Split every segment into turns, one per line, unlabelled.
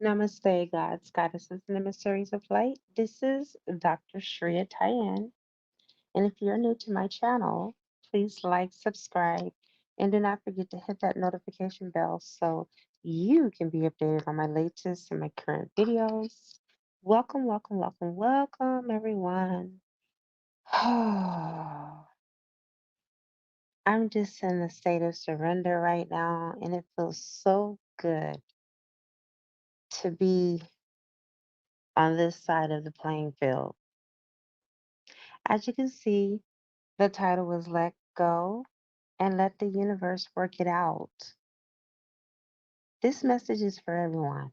Namaste, gods, goddesses, and emissaries of light. This is drtian. And if you're new to my channel, please like, subscribe, and do not forget to hit that notification bell so you can be updated on my latest and my current videos. Welcome, welcome, welcome, welcome, everyone. I'm just in a state of surrender right now, and it feels so good to be on this side of the playing field. As you can see, the title was Let Go and Let the Universe Work It Out. This message is for everyone,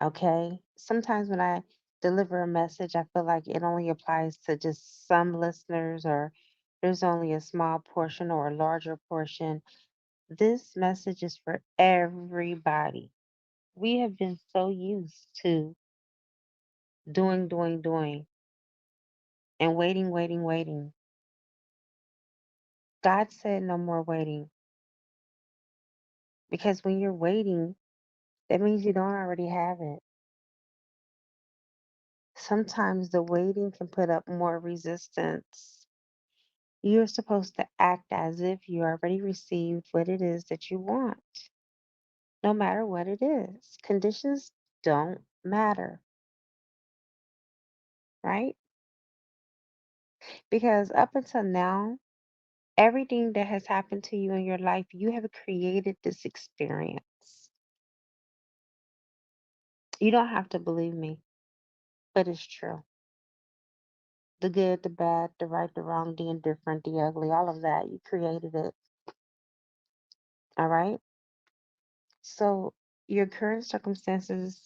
okay? Sometimes when I deliver a message, I feel like it only applies to just some listeners, or there's only a small portion or a larger portion. This message is for everybody. We have been so used to doing, and waiting. God said no more waiting, because when you're waiting, that means you don't already have it. Sometimes the waiting can put up more resistance. You're supposed to act as if you already received what it is that you want, no matter what it is. Conditions don't matter, right? Because up until now, everything that has happened to you in your life, you have created this experience. You don't have to believe me, but it's true. The good, the bad, the right, the wrong, the indifferent, the ugly, all of that, you created it. All right. So your current circumstances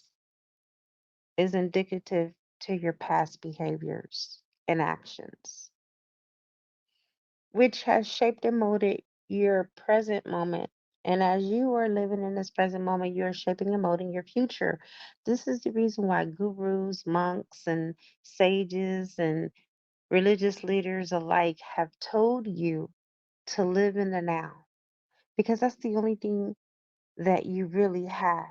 is indicative to your past behaviors and actions, which has shaped and molded your present moment. And as you are living in this present moment, you're shaping and molding your future. This is the reason why gurus, monks, and sages and religious leaders alike have told you to live in the now, because that's the only thing that you really have.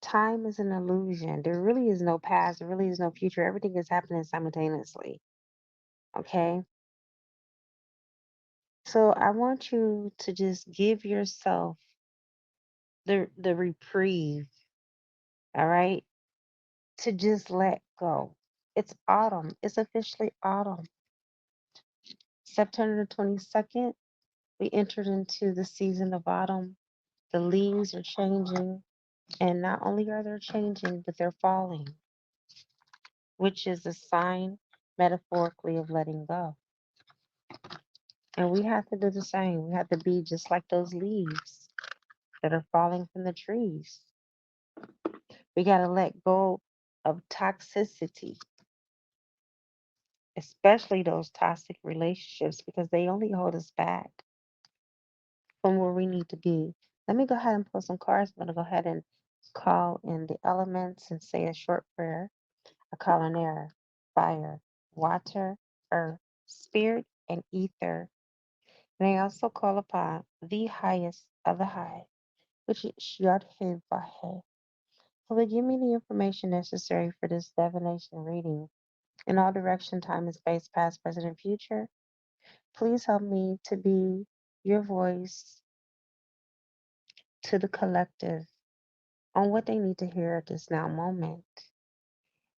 Time is an illusion. There really is no past. There really is no future. Everything is happening simultaneously. Okay. So I want you to just give yourself the reprieve, all right, to just let go. It's autumn. It's officially autumn. September the 22nd, we entered into the season of autumn. The leaves are changing, and not only are they changing, but they're falling, which is a sign metaphorically of letting go. And we have to do the same. We have to be just like those leaves that are falling from the trees. We got to let go of toxicity, especially those toxic relationships, because they only hold us back from where we need to be. Let me go ahead and pull some cards. I'm going to go ahead and call in the elements and say a short prayer. I call in air, fire, water, earth, spirit, and ether. And I also call upon the highest of the high, which is Yod-Heh Vah-Heh. Will give me the information necessary for this divination reading in all direction, time, and space, past, present, and future? Please help me to be your voice to the collective on what they need to hear at this now moment.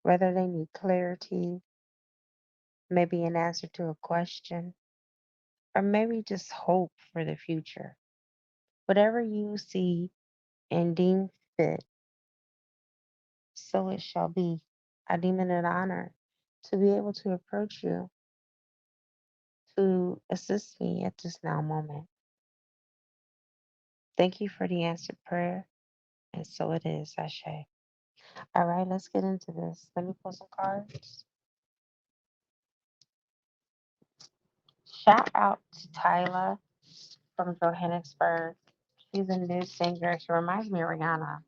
Whether they need clarity, maybe an answer to a question, or maybe just hope for the future. Whatever you see and deem fit, so it shall be. I deem it an honor to be able to approach you to assist me at this now moment. Thank you for the answered prayer, and so it is, Ashe. All right, let's get into this. Let me pull some cards. Shout out to Tyla from Johannesburg. She's a new singer. She reminds me of Rihanna.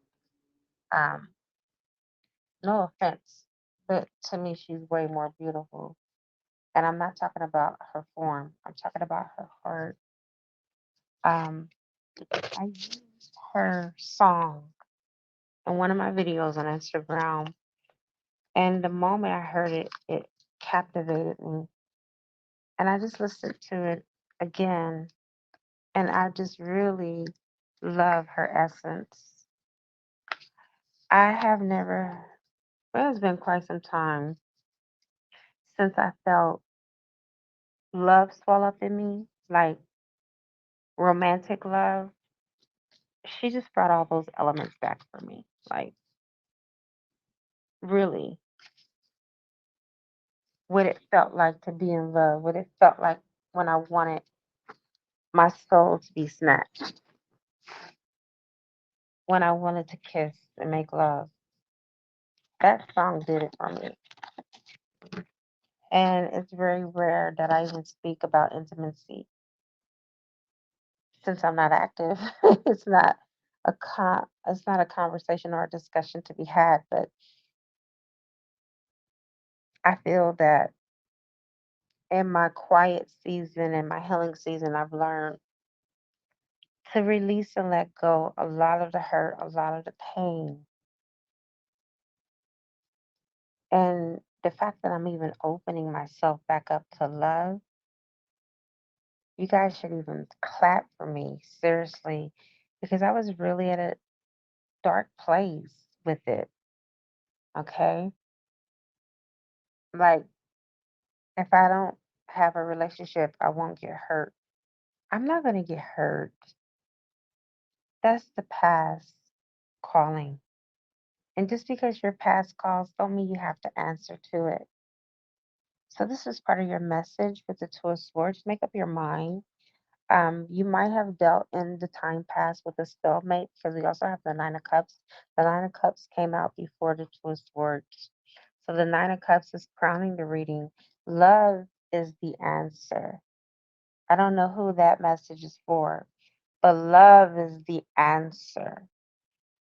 Um, no offense, but to me, she's way more beautiful. And I'm not talking about her form. I'm talking about her heart. Um, I used her song in one of my videos on Instagram. And the moment I heard it, it captivated me. And I just listened to it again. And I just really love her essence. I have never, well, it's been quite some time since I felt love swell up in me, like romantic love. She just brought all those elements back for me. Like, really, what it felt like to be in love, what it felt like when I wanted my soul to be snatched, when I wanted to kiss and make love. That song did it for me. And it's very rare that I even speak about intimacy since I'm not active. it's not it's not a conversation or a discussion to be had, but I feel that in my quiet season and my healing season, I've learned to release and let go a lot of the hurt, a lot of the pain. And the fact that I'm even opening myself back up to love, you guys should even clap for me, seriously, because I was really at a dark place with it, okay? Like, if I don't have a relationship, I won't get hurt. I'm not going to get hurt. That's the past calling. And just because your past calls don't mean you have to answer to it. So this is part of your message with the Two of Swords. Make up your mind. You might have dealt in the time past with a stalemate because we also have the Nine of Cups. The Nine of Cups came out before the Two of Swords. So the Nine of Cups is crowning the reading. Love is the answer. I don't know who that message is for, but love is the answer.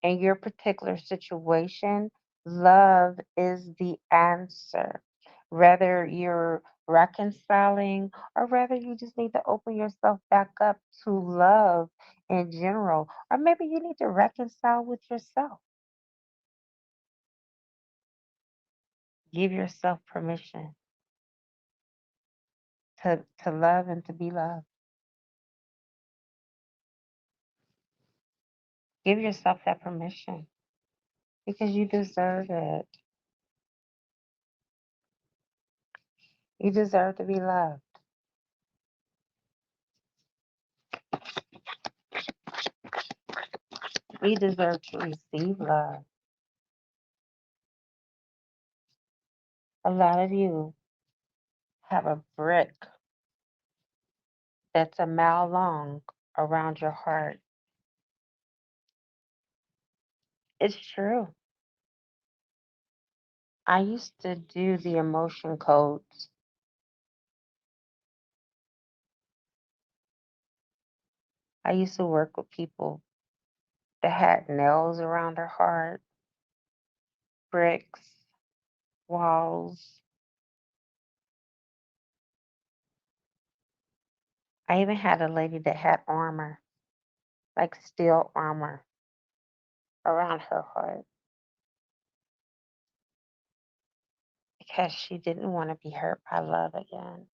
In your particular situation, love is the answer. Whether you're reconciling or whether you just need to open yourself back up to love in general, or maybe you need to reconcile with yourself. Give yourself permission to love and to be loved. Give yourself that permission because you deserve it. You deserve to be loved. We deserve to receive love. A lot of you have a brick that's a mile long around your heart. It's true. I used to do the emotion codes. I used to work with people that had nails around their heart, bricks, walls. I even had a lady that had armor, like steel armor, around her heart because she didn't want to be hurt by love again.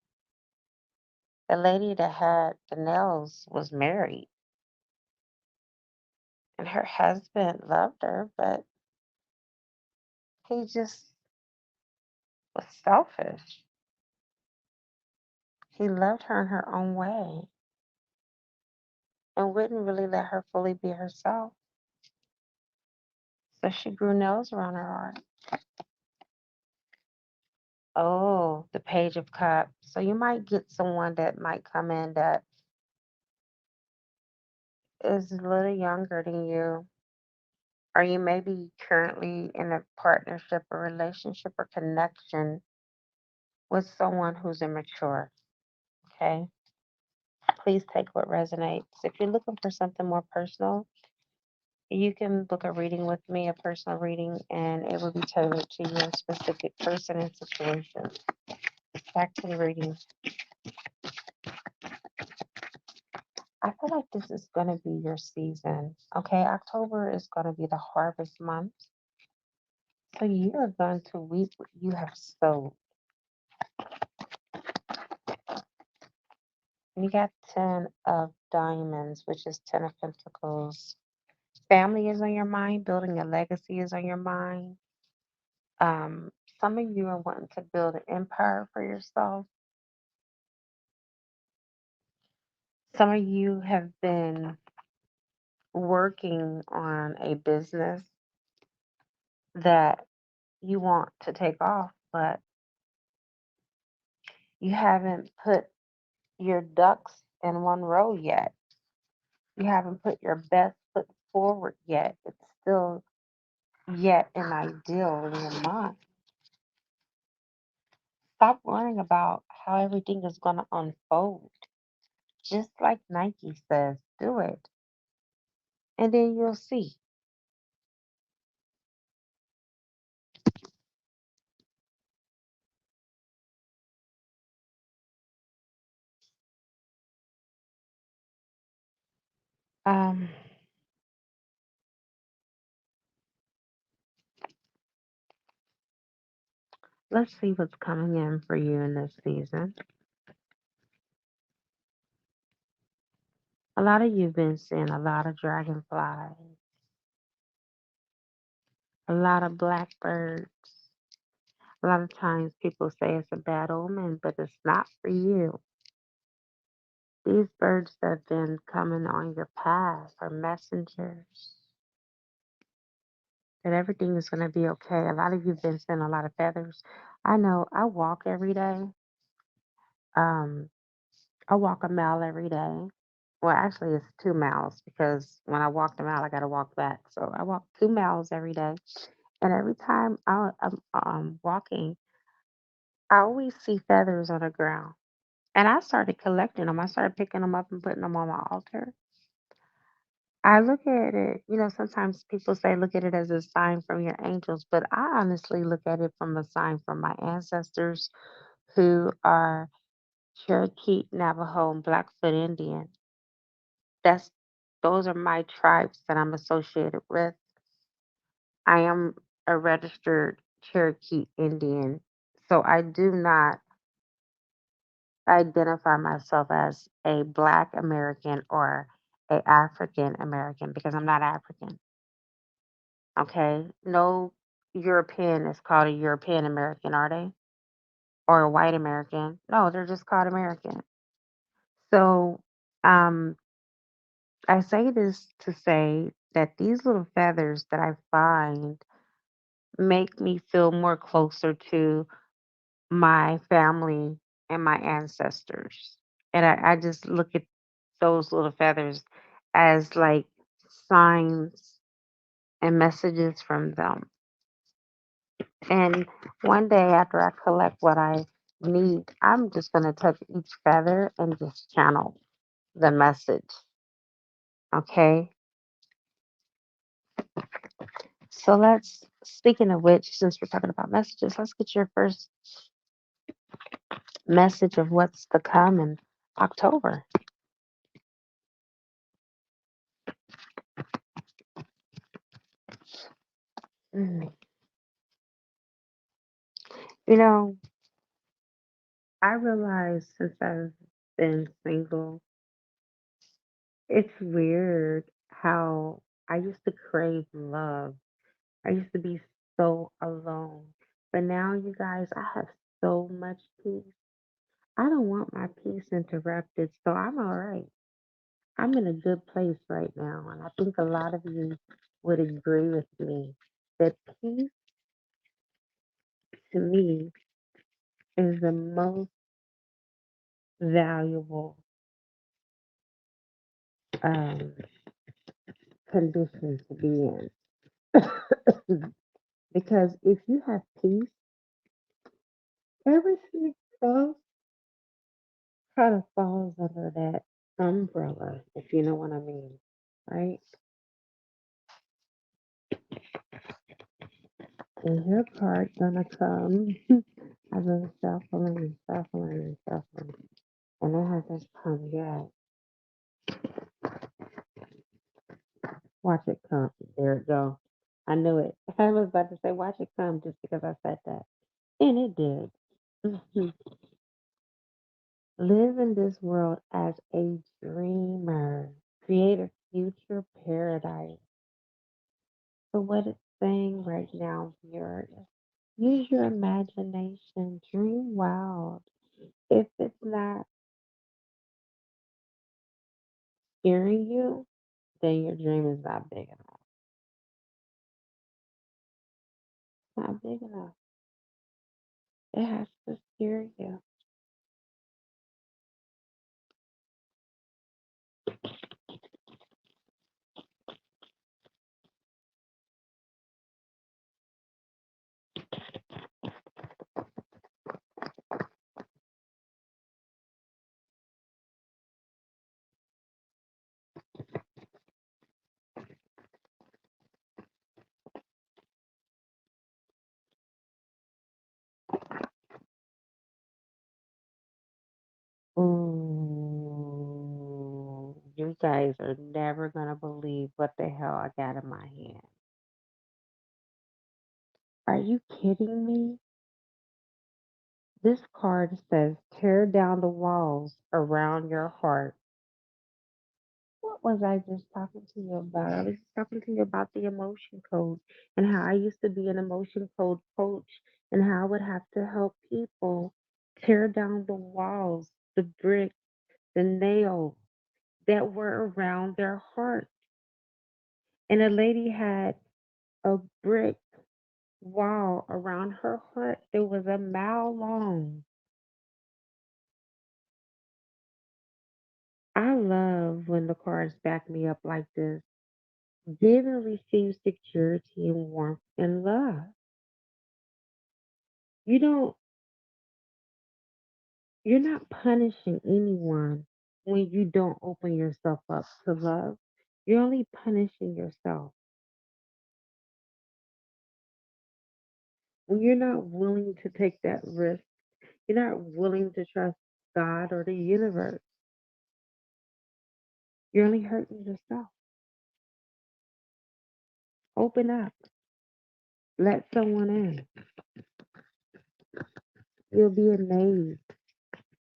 The lady that had the nails was married, and her husband loved her, but he just was selfish. He loved her in her own way and wouldn't really let her fully be herself. So she grew nails around her heart. Oh, the Page of Cups. So you might get someone that might come in that is a little younger than you, or you may be currently in a partnership or relationship or connection with someone who's immature. Okay. Please take what resonates. If you're looking for something more personal, you can book a reading with me, a personal reading, and it will be tailored to your specific person and situation. Back to the reading. I feel like this is going to be your season. Okay, October is going to be the harvest month. So you are going to reap what you have sowed. You got 10 of diamonds, which is 10 of pentacles. Family is on your mind. Building a legacy is on your mind. Um, some of you are wanting to build an empire for yourself. Some of you have been working on a business that you want to take off, but you haven't put your ducks in one row yet. You haven't put your best foot forward yet. It's still yet an ideal in your mind. Stop worrying about how everything is going to unfold. Just like Nike says, do it. And then you'll see. Um, let's see what's coming in for you in this season. A lot of you have been seeing a lot of dragonflies, a lot of blackbirds. A lot of times people say it's a bad omen, but it's not for you. These birds that have been coming on your path are messengers that everything is going to be okay. A lot of you have been seeing a lot of feathers. I know I walk every day. Um, I walk a mile every day. Well, actually, it's 2 miles because when I walk the mile, I got to walk back. So I walk 2 miles every day. And every time I'm walking, I always see feathers on the ground. And I started collecting them. I started picking them up and putting them on my altar. I look at it, sometimes people say look at it as a sign from your angels, but I honestly look at it from a sign from my ancestors who are Cherokee, Navajo, and Blackfoot Indian. That's those are my tribes that I'm associated with. I am a registered Cherokee Indian, so I do not identify myself as a Black American or a African American because I'm not African. Okay, no European is called a European American, are they? Or a white American? No, they're just called American. So, um, I say this to say that these little feathers that I find make me feel more closer to my family and my ancestors. And I just look at those little feathers as like signs and messages from them. And one day after I collect what I need, I'm just going to touch each feather and just channel the message. Okay. So speaking of which, since we're talking about messages, let's get your first message of what's to come in October. Mm. You know, I realized since I've been single, it's weird how I used to crave love. I used to be so alone. But now, you guys, I have so much peace. I don't want my peace interrupted, so I'm all right. I'm in a good place right now. And I think a lot of you would agree with me that peace to me is the most valuable um, condition to be in. Because if you have peace, everything else kind of falls under that umbrella, if you know what I mean, right? And your part gonna come. I've been shuffling and shuffling and shuffling, and it hasn't come yet. Watch it come. There it go. I knew it. I was about to say, watch it come just because I said that. And it did. Mhm. Live in this world as a dreamer. Create a future paradise. So what it's saying right now here is use your imagination. Dream wild. If it's not scaring you, then your dream is not big enough. It's not big enough. It has to scare you. Ooh, you guys are never gonna believe what the hell I got in my hand. Are you kidding me? This card says tear down the walls around your heart. What was I just talking to you about? I was just talking to you about the emotion code and how I used to be an emotion code coach and how I would have to help people tear down the walls, the bricks, the nails that were around their heart. And a lady had a brick wall around her heart. It was a mile long. I love when the cards back me up like this. Give and receive security and warmth and love. You don't, you're not punishing anyone when you don't open yourself up to love. You're only punishing yourself. When you're not willing to take that risk, you're not willing to trust God or the universe. You're only hurting yourself. Open up. Let someone in. You'll be amazed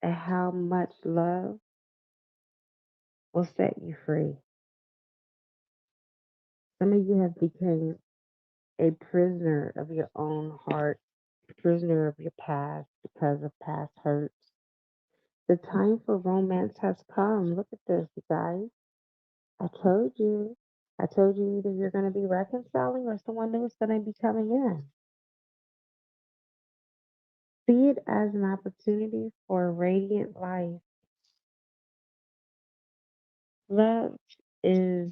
at how much love will set you free. Some of you have become a prisoner of your own heart, prisoner of your past because of past hurts. The time for romance has come. Look at this, you guys. I told you. I told you either you're going to be reconciling or someone new is going to be coming in. See it as an opportunity for a radiant life. Love is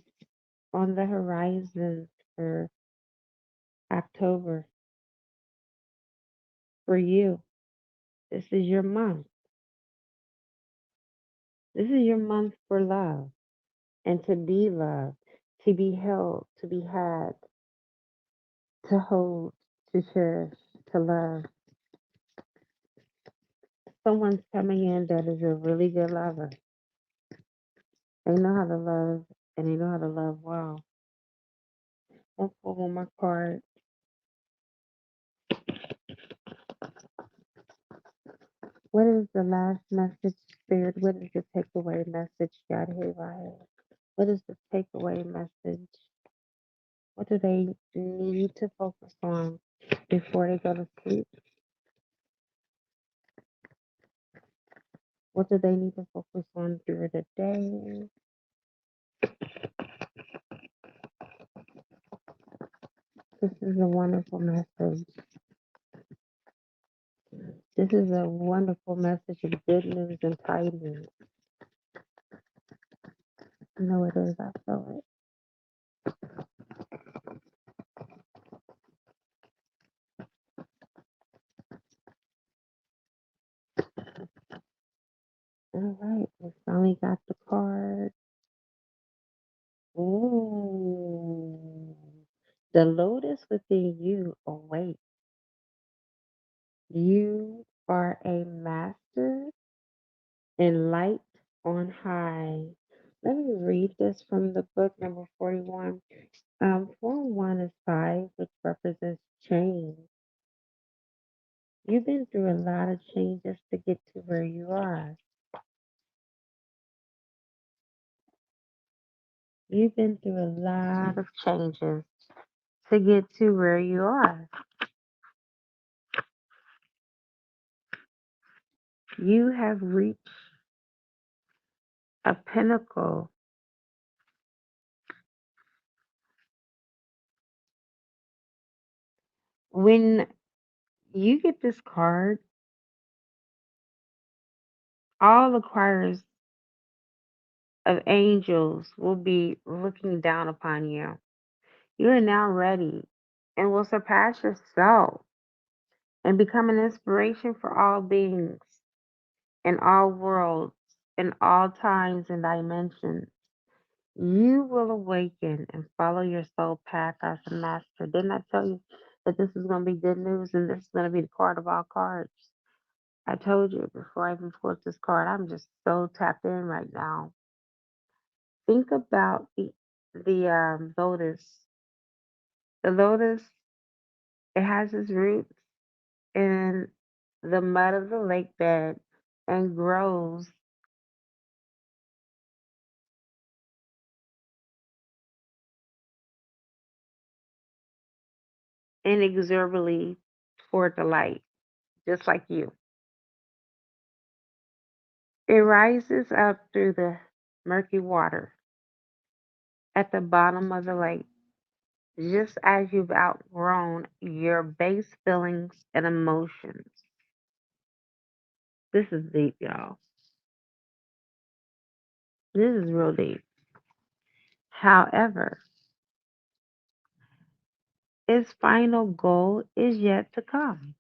on the horizon for October for you. This is your month. This is your month for love and to be loved, to be held, to be had, to hold, to cherish, to love. Someone's coming in that is a really good lover. They know how to love and they know how to love well. Let's pull one more card. What is the last message, Spirit? What is the takeaway message, God? Here, right? What is the takeaway message? What do they need to focus on before they go to sleep? What do they need to focus on through the day? This is a wonderful message. This is a wonderful message of good news and tidings. I know it is. I feel it. All right. We finally got the card. Ooh. The lotus within you awaits. You are a master in light on high. Let me read this from the book number 41. Form 1 is 5, which represents change. You've been through a lot of changes to get to where you are. You've been through a lot of changes to get to where you are. You have reached a pinnacle. When you get this card, all the choirs of angels will be looking down upon you. You are now ready and will surpass yourself and become an inspiration for all beings in all worlds, in all times and dimensions. You will awaken and follow your soul path as a master. Didn't I tell you that this is going to be good news and this is going to be the card of all cards? I told you before I even pulled this card, I'm just so tapped in right now. Think about the lotus. The lotus, it has its roots in the mud of the lake bed and grows inexorably toward the light, just like you. It rises up through the murky water at the bottom of the lake, just as you've outgrown your base feelings and emotions. This is deep, y'all. This is real deep. However, its final goal is yet to come.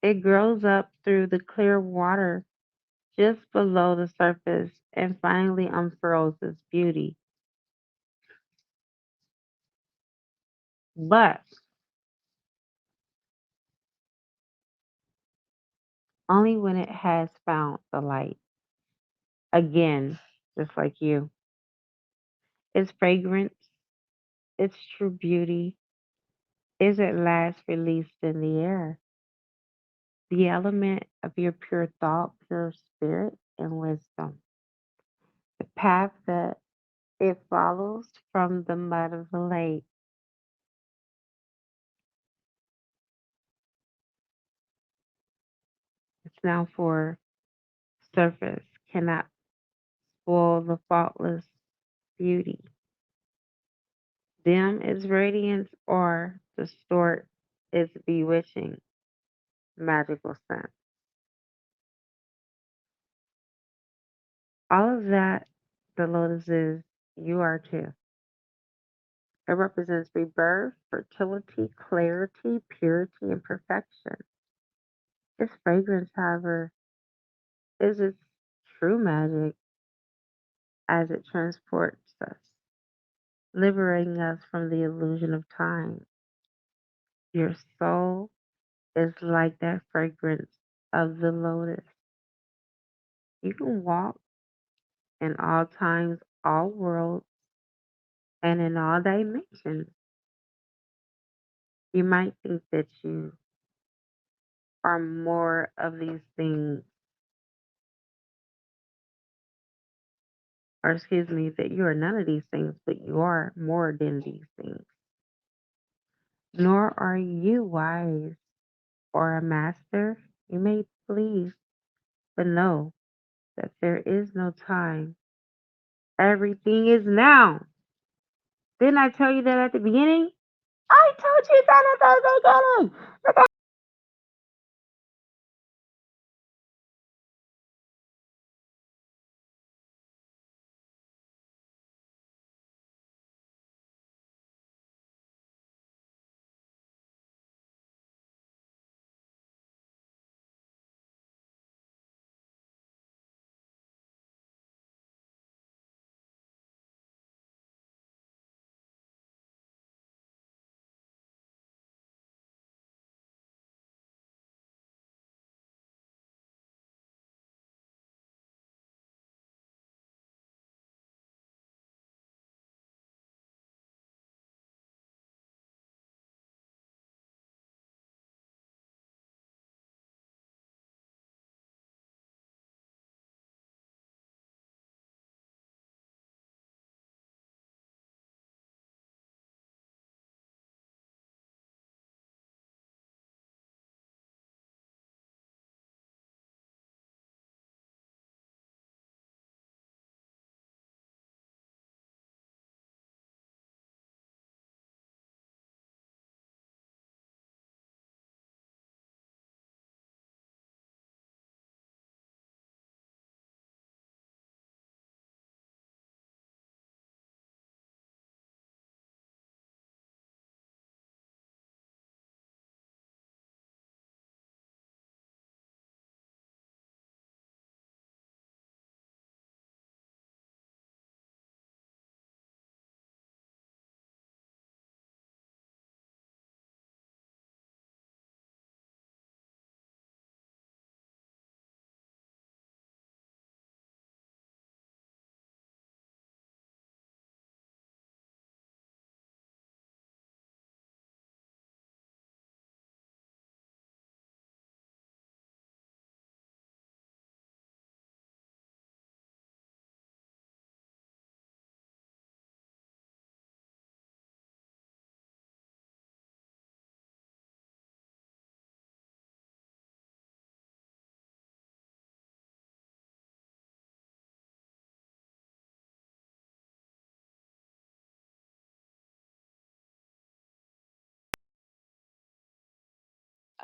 It grows up through the clear water just below the surface and finally unfurls its beauty. But only when it has found the light. Again, just like you. Its fragrance, its true beauty, is at last released in the air. The element of your pure thought, pure spirit, and wisdom. The path that it follows from the mud of the lake. It's now for surface, cannot spoil the faultless beauty. Dim its radiance or distort its bewitching magical scent. All of that the lotus is, you are too. It represents rebirth, fertility, clarity, purity, and perfection. Its fragrance, however, is its true magic as it transports us, liberating us from the illusion of time. Your soul is like that fragrance of the lotus. You can walk in all times, all worlds, and in all dimensions. You might think that you are more of these things, or excuse me, that you are none of these things, but you are more than these things. Nor are you wise or a master. You may believe, but know that there is no time. Everything is now. Didn't I tell you that at the beginning? I told you that at the beginning.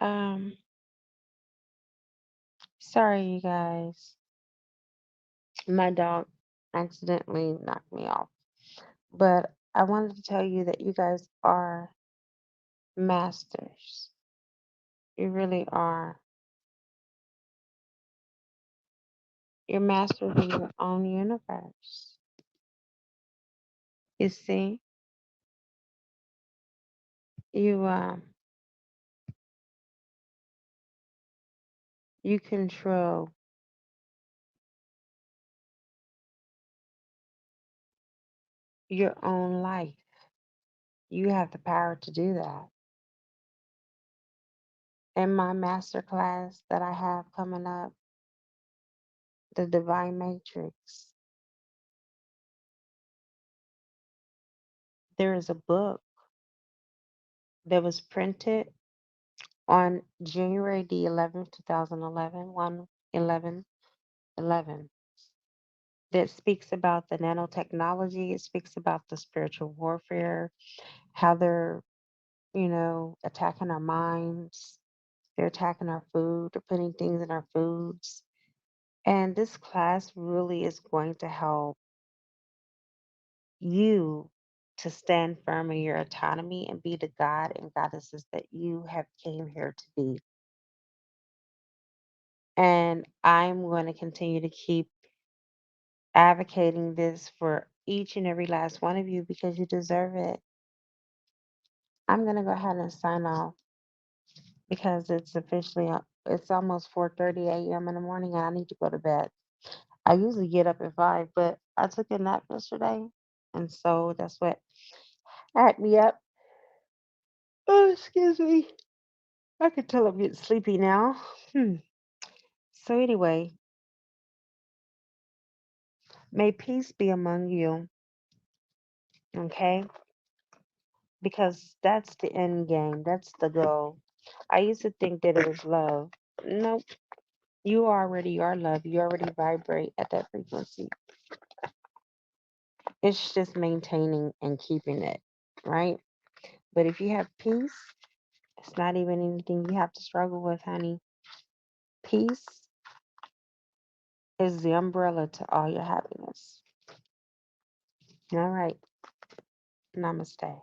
Um, Sorry, you guys. My dog accidentally knocked me off. But I wanted to tell you that you guys are masters. You really are. You're masters of your own universe. You see, you you control your own life. You have the power to do that. In my master class that I have coming up, the Divine Matrix, there is a book that was printed on January the 11th, 2011, 1/11/11, that speaks about the nanotechnology. It speaks about the spiritual warfare, how they're, attacking our minds. They're attacking our food. They're putting things in our foods. And this class really is going to help you to stand firm in your autonomy and be the God and goddesses that you have came here to be. And I'm going to continue to keep advocating this for each and every last one of you because you deserve it. I'm going to go ahead and sign off because it's almost 4:30 a.m. in the morning and I need to go to bed. I usually get up at 5, but I took a nap yesterday, and so that's what had me up. Oh, excuse me. I can tell I'm getting sleepy now. Hmm. So anyway, may peace be among you, okay? Because that's the end game. That's the goal. I used to think that it was love. Nope. You already are love. You already vibrate at that frequency. It's just maintaining and keeping it, right? But if you have peace, it's not even anything you have to struggle with, honey. Peace is the umbrella to all your happiness. All right. Namaste.